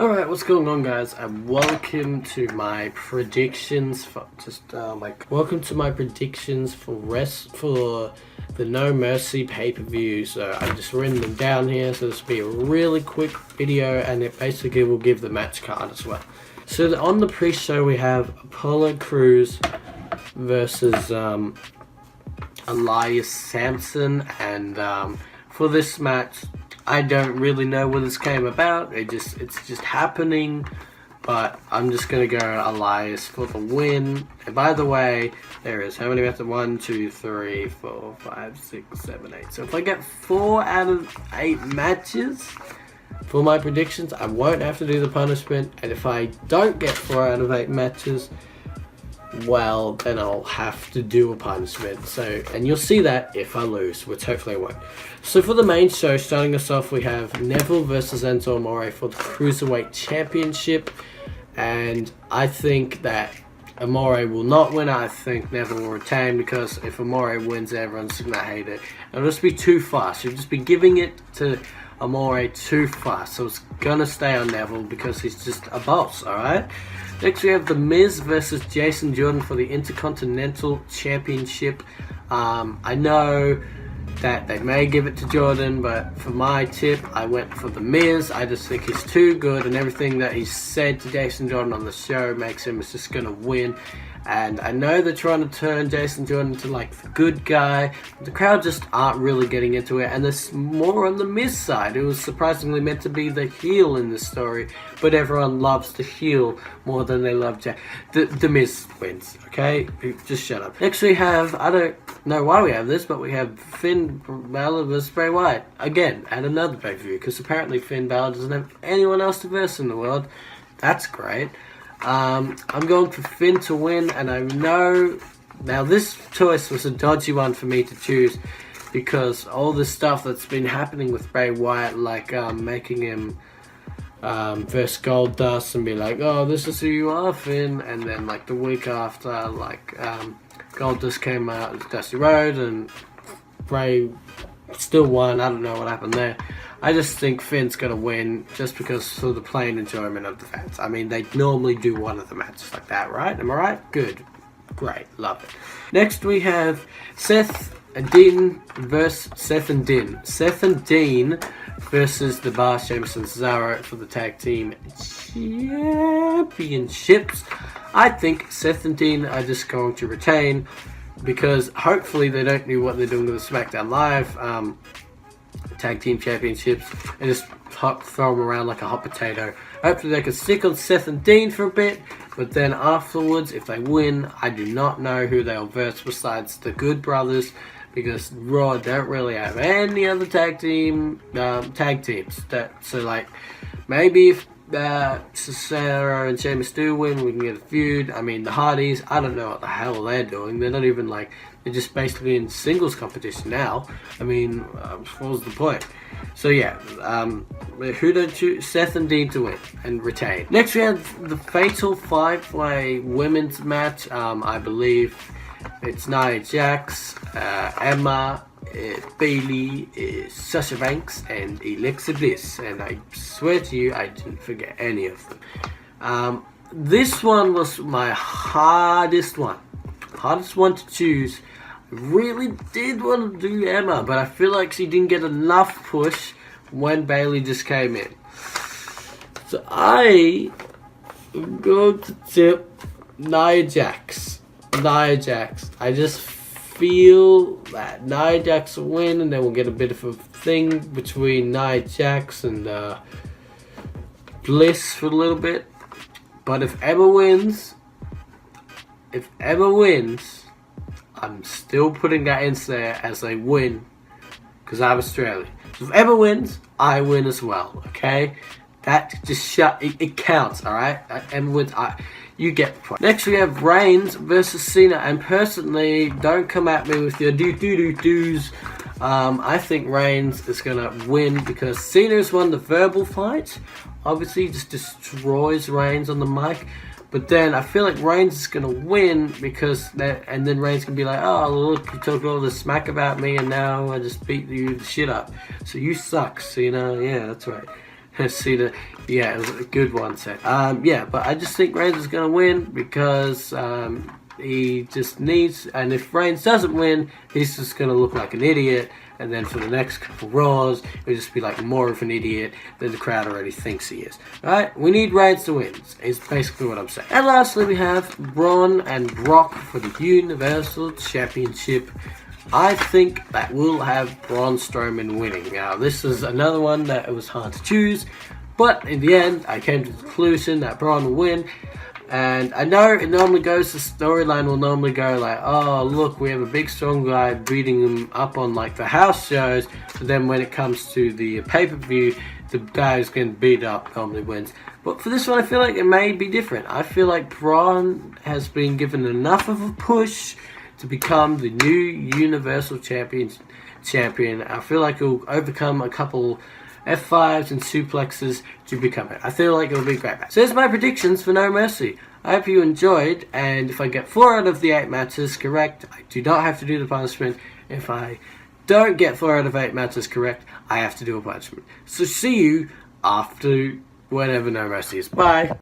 Alright, what's going on, guys, and welcome to my predictions for the No Mercy pay-per-view. So I've just written them down here, so this will be a really quick video, and it basically will give the match card as well. So on the pre-show we have Apollo Crews versus Elias Sampson, and for this match, I don't really know what this came about. It's just happening, but I'm just gonna go Elias for the win. And by the way, there is how many matches? 1, 2, 3, 4, 5, 6, 7, 8. So if I get 4 out of 8 matches for my predictions, I won't have to do the punishment. And if I don't get 4 out of 8 matches, well, then I'll have to do a punishment. So, and you'll see that if I lose, which hopefully I won't. So for the main show, starting us off, we have Neville versus Enzo Amore for the Cruiserweight Championship. And I think that Amore will not win. I think Neville will retain, because if Amore wins, everyone's going to hate it. It'll just be too fast. You'll just be giving it to Amore too fast. So it's going to stay on Neville because he's just a boss, alright? Next we have The Miz versus Jason Jordan for the Intercontinental Championship. I know that they may give it to Jordan, but for my tip, I went for The Miz. I just think he's too good, and everything that he said to Jason Jordan on the show makes him just going to win. And I know they're trying to turn Jason Jordan into like the good guy. The crowd just aren't really getting into it, and there's more on the Miz side. It was surprisingly meant to be the heel in this story, but everyone loves the heel more than they love Jack. The Miz wins, okay? Just shut up. Next we have, I don't know why we have this, but we have Finn Balor versus Bray Wyatt. Again, at another pay-per-view, because apparently Finn Balor doesn't have anyone else to verse in the world. That's great. I'm going for Finn to win, and I know now this choice was a dodgy one for me to choose, because all the stuff that's been happening with Bray Wyatt, like making him verse Goldust and be like, oh, this is who you are, Finn, and then like the week after, like Goldust came out as Dusty Rhodes and Bray still won. I don't know what happened there. I just think Finn's going to win just because for the plain enjoyment of the fans. I mean, they normally do one of the matches like that, right? Am I right? Good. Great. Love it. Next we have Seth and Dean versus Seth and Dean versus the Bar, Sheamus and Cesaro for the Tag Team Championships. I think Seth and Dean are just going to retain, because hopefully they don't do what they're doing with the SmackDown Live Tag Team Championships and just throw them around like a hot potato. Hopefully they can stick on Seth and Dean for a bit, but then afterwards, if they win, I do not know who they'll verse besides the Good Brothers, because Raw don't really have any other tag teams. So like, maybe if Cesaro and Sheamus do win, we can get a feud. I mean, the Hardys, I don't know what the hell they're doing. They're not even like, they're just basically in singles competition now. I mean, what was the point? So yeah, who don't you? Seth and Dean to win and retain. Next we have the Fatal 5-Way Women's match. I believe it's Nia Jax, Emma, Bailey, Sasha Banks, and Alexa Bliss, and I swear to you, I didn't forget any of them. This one was my hardest one to choose. I really did want to do Emma, but I feel like she didn't get enough push when Bailey just came in. So I am going to tip Nia Jax. I just feel that Nia Jax will win, and then we'll get a bit of a thing between Nia Jax and Bliss for a little bit. But if Emma wins, I'm still putting that in there as a win, because I'm Australian. So if Emma wins, I win as well, okay? That just it counts, alright? Emma wins, you get the point. Next we have Reigns versus Cena, and personally, don't come at me with your do-do-do-do's. I think Reigns is going to win, because Cena's won the verbal fight. Obviously, just destroys Reigns on the mic. But then I feel like Reigns is going to win, because and then Reigns can be like, oh, look, you talked all this smack about me, and now I just beat you the shit up. So you suck, Cena. Yeah, that's right. See the, yeah, it was a good one set. Yeah, but I just think Reigns is going to win because he just needs, and if Reigns doesn't win, he's just going to look like an idiot. And then for the next couple Raws, he'll just be like more of an idiot than the crowd already thinks he is. Alright, we need Reigns to win, is basically what I'm saying. And lastly, we have Braun and Brock for the Universal Championship. I think that we'll have Braun Strowman winning. Now, this is another one that it was hard to choose, but in the end, I came to the conclusion that Braun will win. And I know it normally goes, the storyline will normally go like, oh, look, we have a big, strong guy beating him up on like the house shows. But then when it comes to the pay-per-view, the guy who's getting beat up normally wins. But for this one, I feel like it may be different. I feel like Braun has been given enough of a push to become the new Universal Champion. I feel like he'll overcome a couple F5s and suplexes to become it. I feel like it'll be a great match. So here's my predictions for No Mercy. I hope you enjoyed, and if I get 4 out of the 8 matches correct, I do not have to do the punishment. If I don't get 4 out of 8 matches correct, I have to do a punishment. So see you after whenever No Mercy is. Bye.